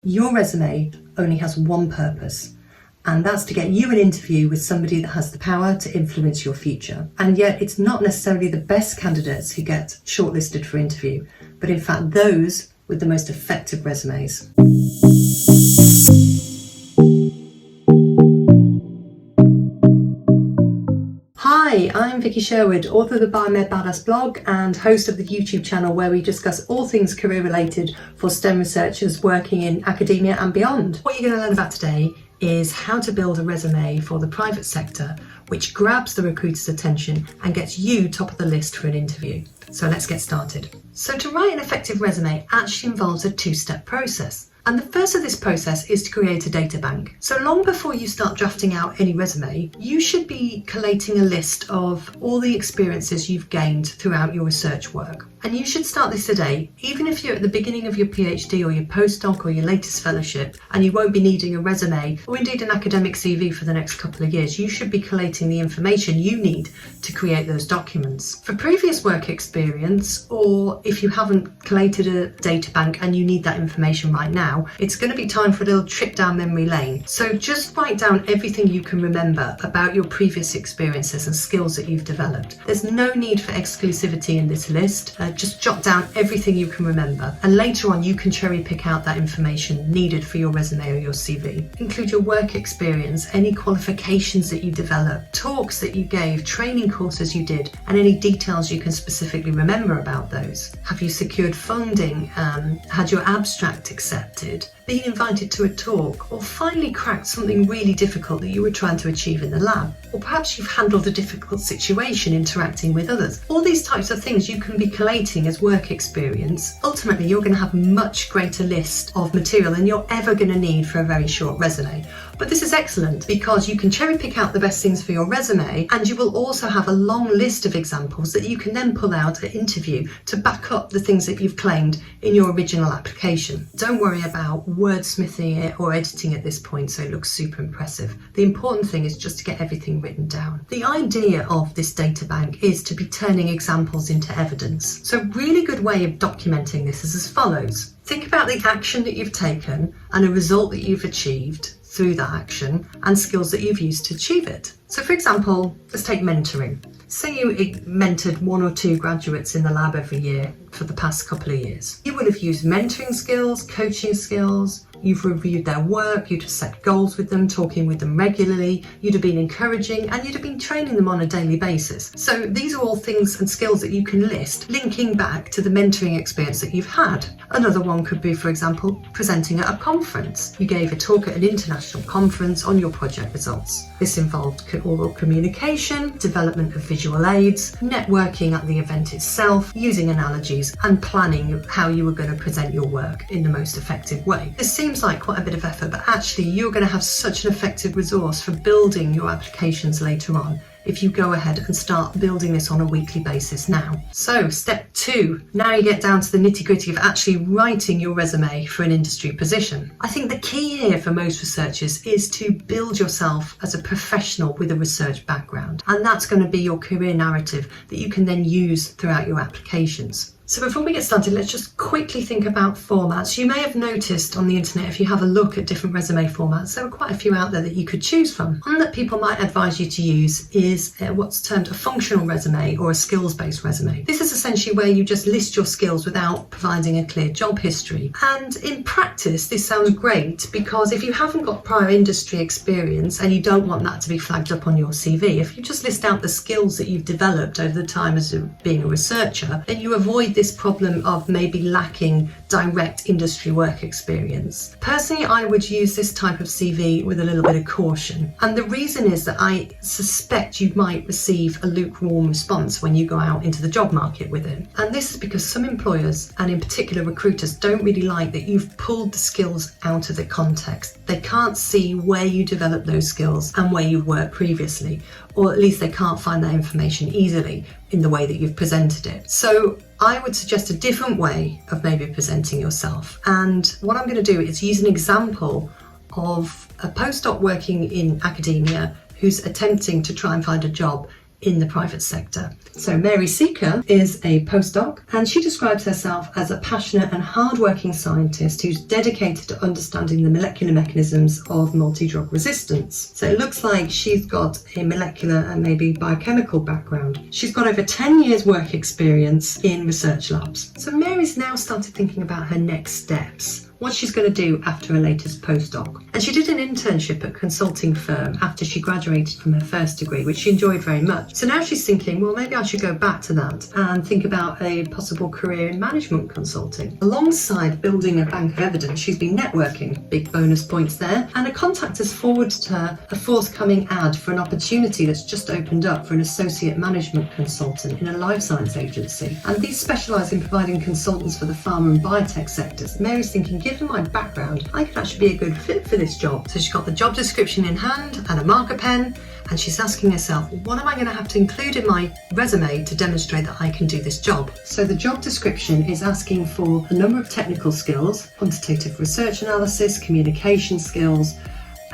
Your resume only has one purpose, and that's to get you an interview with somebody that has the power to influence your future. And yet it's not necessarily the best candidates who get shortlisted for interview, but in fact those with the most effective resumes. Hi, I'm Vicky Sherwood, author of the Biomed Badass blog and host of the YouTube channel where we discuss all things career related for STEM researchers working in academia and beyond. What you're going to learn about today is how to build a resume for the private sector which grabs the recruiter's attention and gets you top of the list for an interview. So let's get started. So to write an effective resume actually involves a two-step process. And the first of this process is to create a databank. So long before you start drafting out any resume, you should be collating a list of all the experiences you've gained throughout your research work. And you should start this today, even if you're at the beginning of your PhD or your postdoc or your latest fellowship, and you won't be needing a resume or indeed an academic CV for the next couple of years. You should be collating the information you need to create those documents. For previous work experience, or if you haven't collated a data bank and you need that information right now, it's going to be time for a little trip down memory lane. So just write down everything you can remember about your previous experiences and skills that you've developed. There's no need for exclusivity in this list. Just jot down everything you can remember, and later on you can cherry pick out that information needed for your resume or your CV. Include your work experience, any qualifications that you developed, talks that you gave, training courses you did, and any details you can specifically remember about those. Have you secured funding, had your abstract accepted, been invited to a talk, or finally cracked something really difficult that you were trying to achieve in the lab? Or perhaps you've handled a difficult situation interacting with others. All these types of things you can be collating as work experience. Ultimately, you're going to have a much greater list of material than you're ever going to need for a very short resume. But this is excellent because you can cherry pick out the best things for your resume, and you will also have a long list of examples that you can then pull out at interview to back up the things that you've claimed in your original application. Don't worry about wordsmithing it or editing at this point so it looks super impressive. The important thing is just to get everything written down. The idea of this data bank is to be turning examples into evidence. So a really good way of documenting this is as follows. Think about the action that you've taken and a result that you've achieved through that action and skills that you've used to achieve it. So for example, let's take mentoring. Say you mentored 1 or 2 graduates in the lab every year for the past couple of years. You would have used mentoring skills, coaching skills, you've reviewed their work, you'd have set goals with them, talking with them regularly, you'd have been encouraging, and you'd have been training them on a daily basis. So these are all things and skills that you can list, linking back to the mentoring experience that you've had. Another one could be, for example, presenting at a conference. You gave a talk at an international conference on your project results. This involved oral communication, development of visual aids, networking at the event itself, using analogies, and planning how you were going to present your work in the most effective way. This seems like quite a bit of effort, but actually you're going to have such an effective resource for building your applications later on if you go ahead and start building this on a weekly basis now. So step 2, now you get down to the nitty-gritty of actually writing your resume for an industry position. I think the key here for most researchers is to build yourself as a professional with a research background, and that's going to be your career narrative that you can then use throughout your applications. So before we get started, let's just quickly think about formats. You may have noticed on the internet, if you have a look at different resume formats, there are quite a few out there that you could choose from. One that people might advise you to use is what's termed a functional resume or a skills-based resume. This is essentially where you just list your skills without providing a clear job history. And in practice, this sounds great because if you haven't got prior industry experience and you don't want that to be flagged up on your CV, if you just list out the skills that you've developed over the time as being a researcher, then you avoid this problem of maybe lacking direct industry work experience. Personally, I would use this type of CV with a little bit of caution. And the reason is that I suspect you might receive a lukewarm response when you go out into the job market with it. And this is because some employers, and in particular recruiters, don't really like that you've pulled the skills out of the context. They can't see where you developed those skills and where you've worked previously, or at least they can't find that information easily in the way that you've presented it. So I would suggest a different way of maybe presenting yourself. And what I'm going to do is use an example of a postdoc working in academia who's attempting to try and find a job in the private sector. So Mary Seeker is a postdoc, and she describes herself as a passionate and hard-working scientist who's dedicated to understanding the molecular mechanisms of multi-drug resistance. So it looks like she's got a molecular and maybe biochemical background. She's got over 10 years work experience in research labs. So Mary's now started thinking about her next steps, what she's going to do after her latest postdoc. And she did an internship at a consulting firm after she graduated from her first degree, which she enjoyed very much. So now she's thinking, well, maybe I should go back to that and think about a possible career in management consulting. Alongside building a bank of evidence, she's been networking, big bonus points there, and a contact has forwarded her a forthcoming ad for an opportunity that's just opened up for an associate management consultant in a life science agency. And these specialise in providing consultants for the pharma and biotech sectors. Mary's thinking, given my background, I could actually be a good fit for this job. So she's got the job description in hand and a marker pen, and she's asking herself, what am I going to have to include in my resume to demonstrate that I can do this job? So the job description is asking for a number of technical skills, quantitative research analysis, communication skills,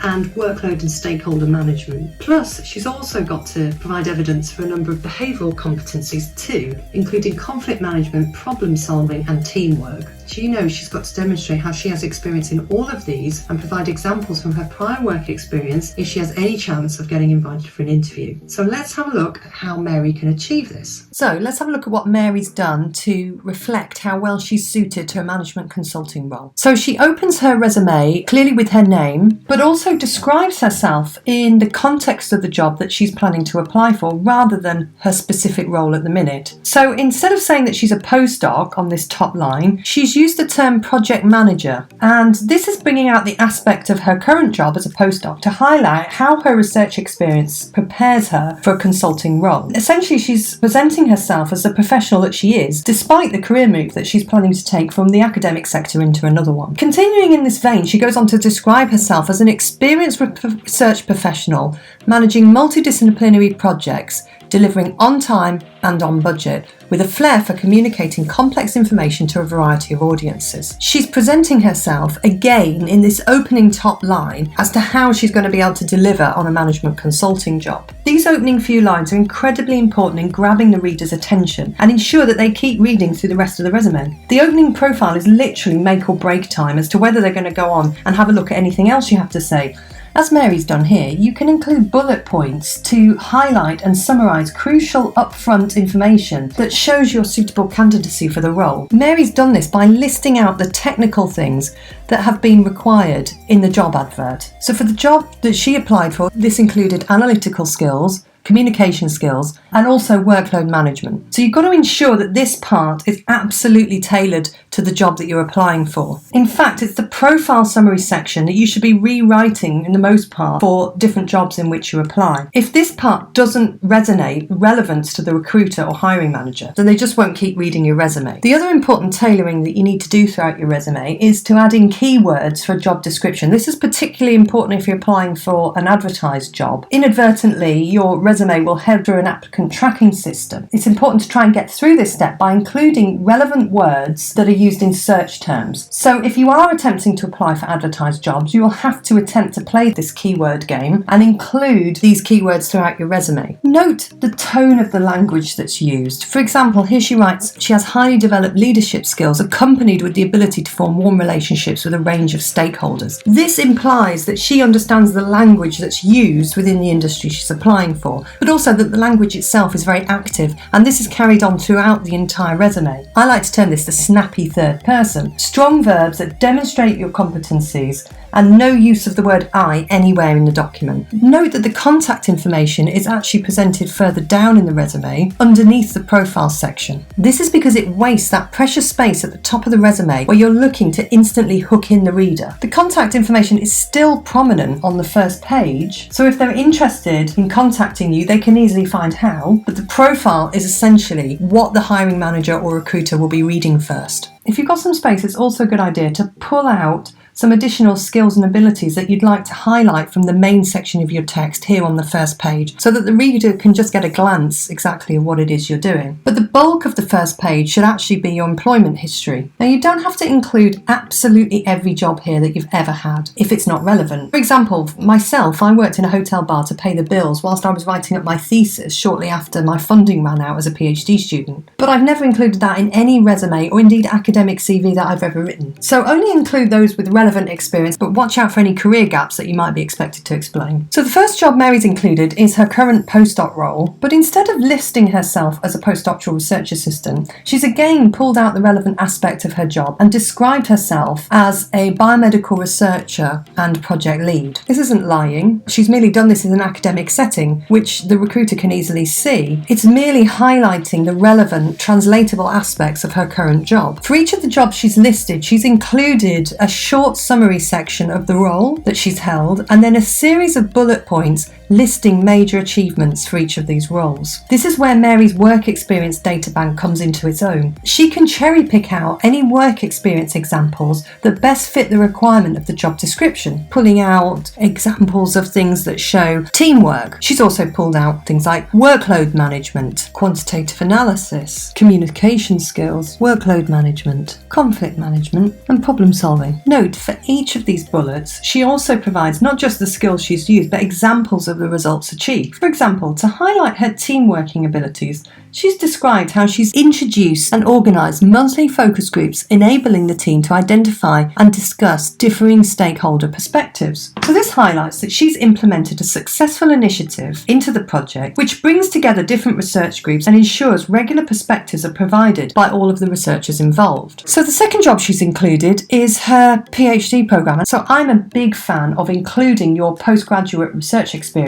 and workload and stakeholder management. Plus, she's also got to provide evidence for a number of behavioural competencies too, including conflict management, problem solving, and teamwork. She knows she's got to demonstrate how she has experience in all of these and provide examples from her prior work experience if she has any chance of getting invited for an interview. So let's have a look at how Mary can achieve this. So let's have a look at what Mary's done to reflect how well she's suited to a management consulting role. So she opens her resume clearly with her name, but also describes herself in the context of the job that she's planning to apply for rather than her specific role at the minute. So instead of saying that she's a postdoc on this top line, she's used the term project manager, and this is bringing out the aspect of her current job as a postdoc to highlight how her research experience prepares her for a consulting role. Essentially, she's presenting herself as the professional that she is, despite the career move that she's planning to take from the academic sector into another one. Continuing in this vein, she goes on to describe herself as an experienced research professional managing multidisciplinary projects, delivering on time and on budget, with a flair for communicating complex information to a variety of audiences. She's presenting herself again in this opening top line as to how she's going to be able to deliver on a management consulting job. These opening few lines are incredibly important in grabbing the reader's attention and ensure that they keep reading through the rest of the resume. The opening profile is literally make or break time as to whether they're going to go on and have a look at anything else you have to say. As Mary's done here, you can include bullet points to highlight and summarise crucial upfront information that shows your suitable candidacy for the role. Mary's done this by listing out the technical things that have been required in the job advert. So for the job that she applied for, this included analytical skills, communication skills, and also workload management. So you've got to ensure that this part is absolutely tailored to the job that you're applying for. In fact, it's the profile summary section that you should be rewriting in the most part for different jobs in which you apply. If this part doesn't resonate relevance to the recruiter or hiring manager, then they just won't keep reading your resume. The other important tailoring that you need to do throughout your resume is to add in keywords for a job description. This is particularly important if you're applying for an advertised job. Inadvertently, your resume will head through an applicant tracking system. It's important to try and get through this step by including relevant words that are used in search terms. So if you are attempting to apply for advertised jobs, you will have to attempt to play this keyword game and include these keywords throughout your resume. Note the tone of the language that's used. For example, here she writes, she has highly developed leadership skills accompanied with the ability to form warm relationships with a range of stakeholders. This implies that she understands the language that's used within the industry she's applying for, but also that the language itself is very active, and this is carried on throughout the entire resume. I like to term this the snappy third person. Strong verbs that demonstrate your competencies and no use of the word I anywhere in the document. Note that the contact information is actually presented further down in the resume underneath the profile section. This is because it wastes that precious space at the top of the resume where you're looking to instantly hook in the reader. The contact information is still prominent on the first page, so if they're interested in contacting you, they can easily find how, but the profile is essentially what the hiring manager or recruiter will be reading first. If you've got some space, it's also a good idea to pull out some additional skills and abilities that you'd like to highlight from the main section of your text here on the first page, so that the reader can just get a glance exactly of what it is you're doing. But the bulk of the first page should actually be your employment history. Now, you don't have to include absolutely every job here that you've ever had if it's not relevant. For example, myself, I worked in a hotel bar to pay the bills whilst I was writing up my thesis shortly after my funding ran out as a PhD student. But I've never included that in any resume or indeed academic CV that I've ever written. So only include those with relevant experience, but watch out for any career gaps that you might be expected to explain. So the first job Mary's included is her current postdoc role, but instead of listing herself as a postdoctoral research assistant, she's again pulled out the relevant aspect of her job and described herself as a biomedical researcher and project lead. This isn't lying. She's merely done this in an academic setting, which the recruiter can easily see. It's merely highlighting the relevant, translatable aspects of her current job. For each of the jobs she's listed, she's included a short summary section of the role that she's held, and then a series of bullet points listing major achievements for each of these roles. This is where Mary's work experience databank comes into its own. She can cherry pick out any work experience examples that best fit the requirement of the job description, pulling out examples of things that show teamwork. She's also pulled out things like workload management, quantitative analysis, communication skills, workload management, conflict management, and problem solving. Note, for each of these bullets, she also provides not just the skills she's used, but examples of the results achieved. For example, to highlight her team working abilities, she's described how she's introduced and organised monthly focus groups, enabling the team to identify and discuss differing stakeholder perspectives. So this highlights that she's implemented a successful initiative into the project, which brings together different research groups and ensures regular perspectives are provided by all of the researchers involved. So the second job she's included is her PhD programme. So I'm a big fan of including your postgraduate research experience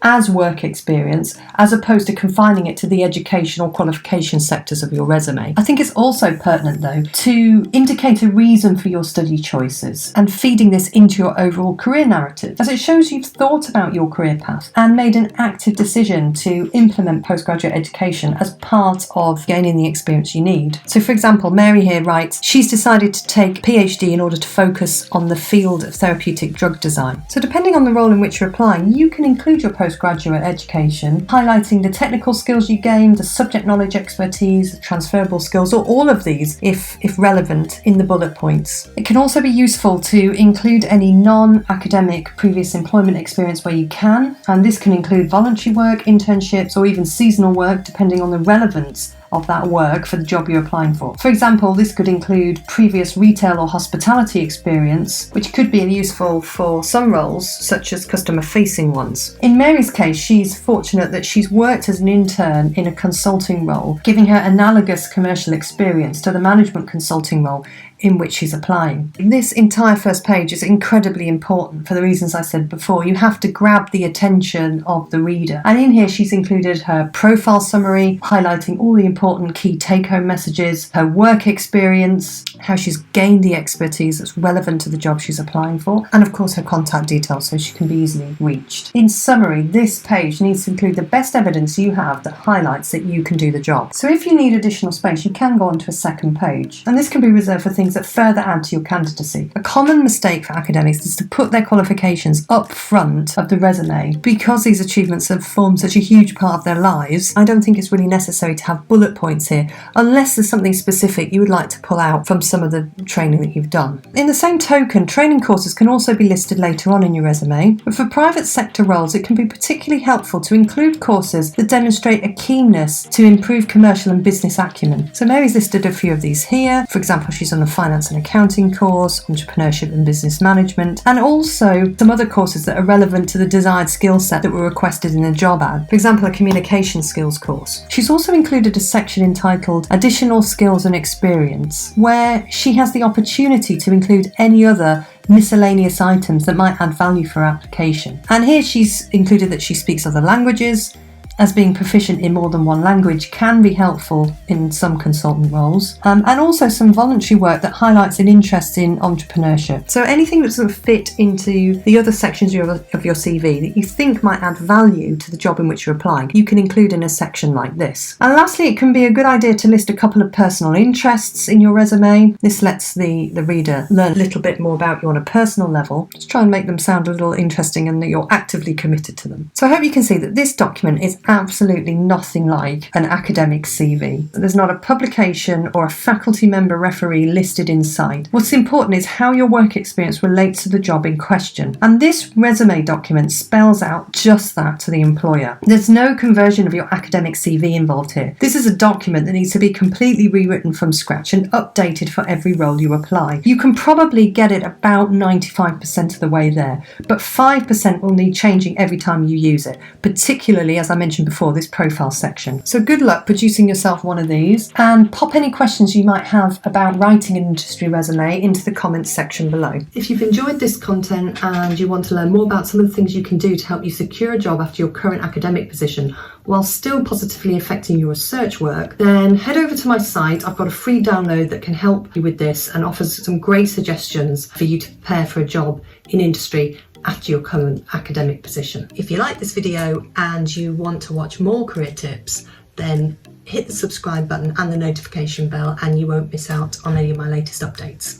as work experience, as opposed to confining it to the educational qualification sectors of your resume. I think it's also pertinent, though, to indicate a reason for your study choices and feeding this into your overall career narrative, as it shows you've thought about your career path and made an active decision to implement postgraduate education as part of gaining the experience you need. So, for example, Mary here writes, she's decided to take PhD in order to focus on the field of therapeutic drug design. So depending on the role in which you're applying, you can include your postgraduate education, highlighting the technical skills you gained, the subject knowledge expertise, the transferable skills, or all of these if relevant in the bullet points. It can also be useful to include any non-academic previous employment experience where you can, and this can include voluntary work, internships, or even seasonal work, depending on the relevance of that work for the job you're applying for. For example, this could include previous retail or hospitality experience, which could be useful for some roles, such as customer-facing ones. In Mary's case, she's fortunate that she's worked as an intern in a consulting role, giving her analogous commercial experience to the management consulting role in which she's applying. This entire first page is incredibly important for the reasons I said before. You have to grab the attention of the reader. And in here she's included her profile summary, highlighting all the important key take-home messages, her work experience, how she's gained the expertise that's relevant to the job she's applying for, and of course her contact details so she can be easily reached. In summary, this page needs to include the best evidence you have that highlights that you can do the job. So if you need additional space, you can go on to a second page, and this can be reserved for things that further add to your candidacy. A common mistake for academics is to put their qualifications up front of the resume. Because these achievements have formed such a huge part of their lives, I don't think it's really necessary to have bullet points here, unless there's something specific you would like to pull out from some of the training that you've done. In the same token, training courses can also be listed later on in your resume, but for private sector roles it can be particularly helpful to include courses that demonstrate a keenness to improve commercial and business acumen. So Mary's listed a few of these here. For example, she's on the finance and accounting course, entrepreneurship and business management, and also some other courses that are relevant to the desired skill set that were requested in a job ad. For example, a communication skills course. She's also included a section entitled Additional Skills and Experience, where she has the opportunity to include any other miscellaneous items that might add value for her application. And here she's included that she speaks other languages, as being proficient in more than one language can be helpful in some consultant roles, and also some voluntary work that highlights an interest in entrepreneurship. So anything that doesn't fit into the other sections of your CV that you think might add value to the job in which you're applying, you can include in a section like this. And lastly, it can be a good idea to list a couple of personal interests in your resume. This lets the reader learn a little bit more about you on a personal level. Just try and make them sound a little interesting and that you're actively committed to them. So I hope you can see that this document is absolutely nothing like an academic CV. There's not a publication or a faculty member referee listed inside. What's important is how your work experience relates to the job in question. And this resume document spells out just that to the employer. There's no conversion of your academic CV involved here. This is a document that needs to be completely rewritten from scratch and updated for every role you apply. You can probably get it about 95% of the way there, but 5% will need changing every time you use it, particularly, as I mentioned before, this profile section. So good luck producing yourself one of these, and pop any questions you might have about writing an industry resume into the comments section below. If you've enjoyed this content and you want to learn more about some of the things you can do to help you secure a job after your current academic position while still positively affecting your research work, then head over to my site. I've got a free download that can help you with this and offers some great suggestions for you to prepare for a job in industry after your current academic position. If you like this video and you want to watch more career tips, then hit the subscribe button and the notification bell and you won't miss out on any of my latest updates.